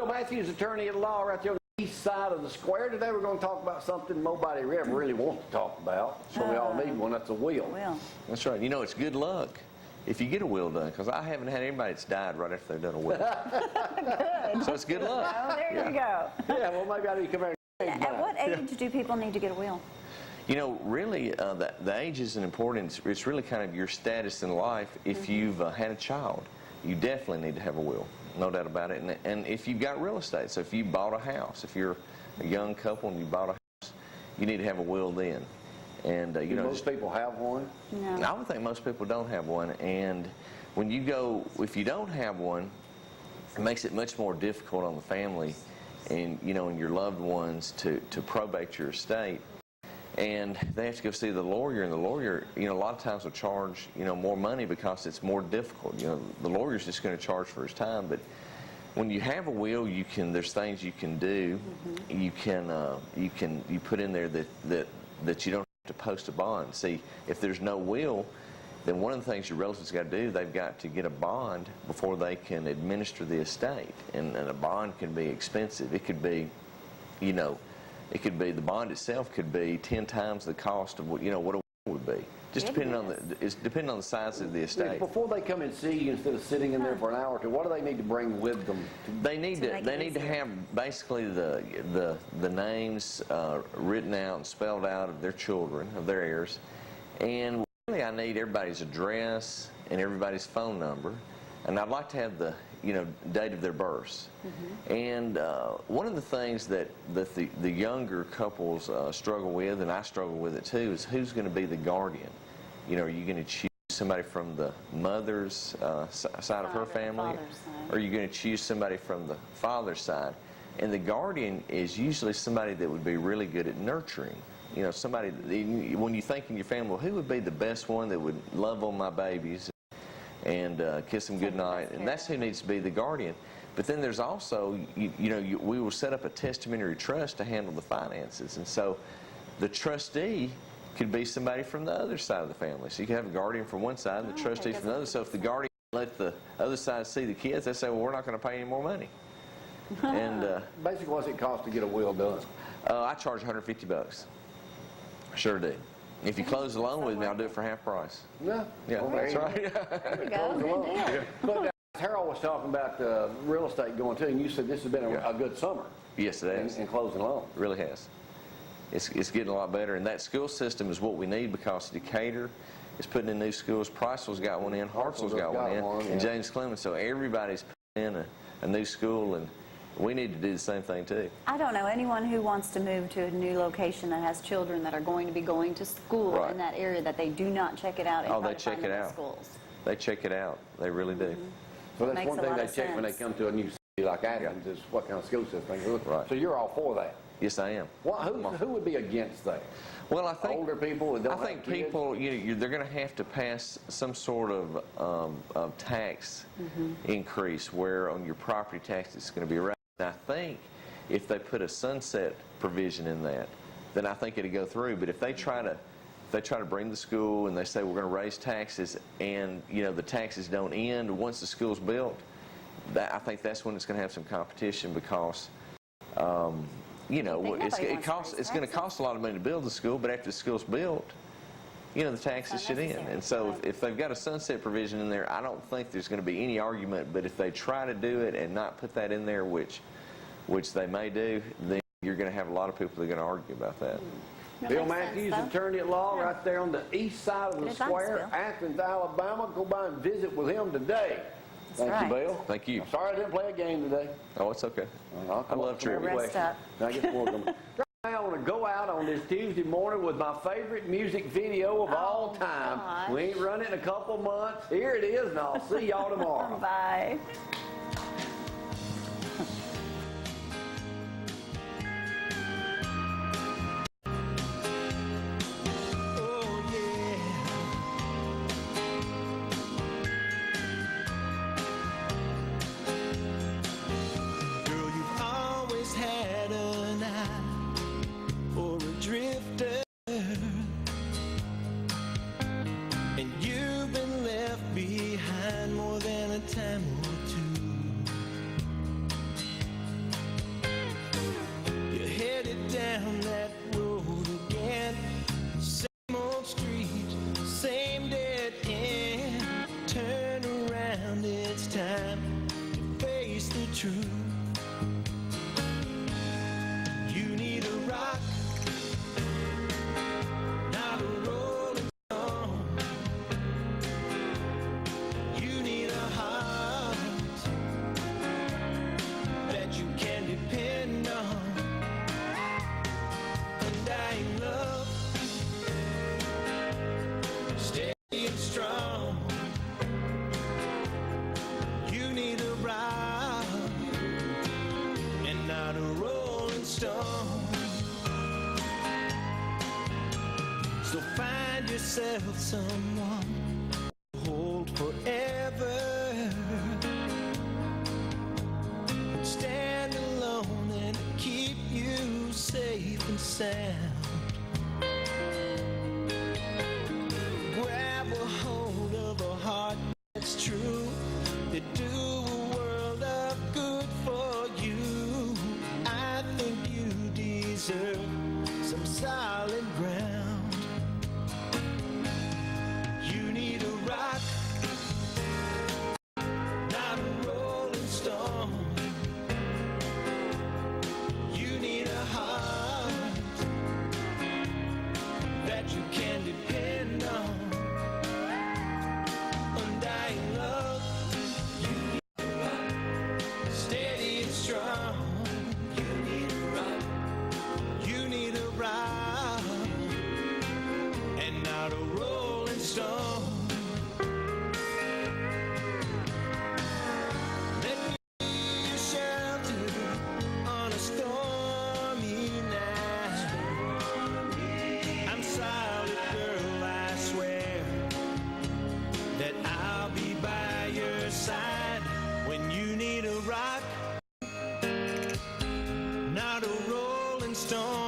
Bill Mathews, attorney at law, right there on the east side of the square. Today we're going to talk about something nobody ever really wants to talk about, so we all need one. That's a will. That's right. You know, it's good luck if you get a will done, because I haven't had anybody that's died right after they've done a will. So it's good luck. Oh, there you go. Yeah, well, maybe I need to come here and At what age do people need to get a will? You know, really, the age isn't important. It's really kind of your status in life. If you've had a child, you definitely need to have a will, no doubt about it. And if you've got real estate, so if you bought a house, if you're a young couple and you bought a house, you need to have a will then. And you know, most people have one? No. I would think most people don't have one. And when you go, if you don't have one, it makes it much more difficult on the family and, you know, and your loved ones to probate your estate. And they have to go see the lawyer, and the lawyer, you know, a lot of times will charge, you know, more money because it's more difficult. You know, the lawyer's just going to charge for his time. But when you have a will, you can, there's things you can do. You put in there that you don't have to post a bond. See, if there's no will, then one of the things your relatives got to do, they've got to get a bond before they can administer the estate. And a bond can be expensive. It could be, you know, it could be, the bond itself could be 10 times the cost of what, you know, what a will would be. Just depending on the size of the estate. Before they come and see you, instead of sitting in there for an hour or two, what do they need to bring with them? They need to have basically the names written out and spelled out of their children, of their heirs, and really I need everybody's address and everybody's phone number, and I'd like to have the, you know, date of their births. And one of the things that the younger couples struggle with, and I struggle with it too, is who's going to be the guardian. You know, are you going to choose somebody from the mother's side of her family, or are you going to choose somebody from the father's side? And the guardian is usually somebody that would be really good at nurturing. You know, somebody, when you think in your family, well, who would be the best one that would love on my babies and kiss them goodnight, and that's who needs to be the guardian. But then there's also, we will set up a testamentary trust to handle the finances, and so the trustee could be somebody from the other side of the family. So you can have a guardian from one side and the trustee from the other. So if the guardian let the other side see the kids, they say, well, we're not going to pay any more money. And basically, what's it cost to get a will done? I charge $150. Sure do. If you close the loan with me, I'll do it for half price. Yeah, well, that's right. There you go. But Harold was talking about real estate going too, and you said this has been a good summer. Yes, it has. In closing loans. It really has. It's getting a lot better, and that school system is what we need, because Decatur is putting in new schools. Priceville's got one in, Hartsville's got one in, and James Clemens. So everybody's putting in a new school, and we need to do the same thing too. I don't know anyone who wants to move to a new location that has children that are going to be going to school in that area that they do not check it out. Oh, they check it out. Schools. They check it out. They really do. So that's one thing they check when they come to a new city like Athens is what kind of school system they go through. So you're all for that? Yes, I am. Who would be against that? Well, I think older people that don't I think have kids? people, they're going to have to pass some sort of tax increase where on your property tax it's going to be right. And I think if they put a sunset provision in that, then I think it'd go through. But if they try to bring the school and they say we're going to raise taxes, and the taxes don't end once the school's built, I think that's when it's going to have some competition, because it's going to cost a lot of money to build the school, but after the school's built, the taxes should end. And so if they've got a sunset provision in there, I don't think there's going to be any argument. But if they try to do it and not put that in there, which they may do, then you're going to have a lot of people that are going to argue about that. Bill Mathews, attorney at law, right there on the east side of the square, Athens, Alabama. Go by and visit with him today. Thank you, Bill. Thank you. Sorry I didn't play a game today. Oh, it's okay. I love trivia. Rest up. I get more of them. I want to go out on this Tuesday morning with my favorite music video of all time. Gosh. We ain't run it in a couple months. Here it is, and I'll see y'all tomorrow. Bye. Drifter, and you've been left behind more than a time or two. it's time to face the truth. You need a rock, not a rolling stone. You need a heart that you can depend on. Undying love, steady and strong. You need a rock and not a rolling stone. So find yourself someone to hold forever. Stand alone and keep you safe and sound. Grab a hold of a heart that's true, that do a world of good for you. I think you deserve some solid ground. You need a rock, not a rolling stone. You need a heart that you can depend on. Undying love, you need a rock, steady and strong. You need a rock, you need a rock, and not a rolling stone. Let me be your shelter on a stormy night. I'm solid, girl, I swear that I'll be by your side when you need a rock, not a rolling stone.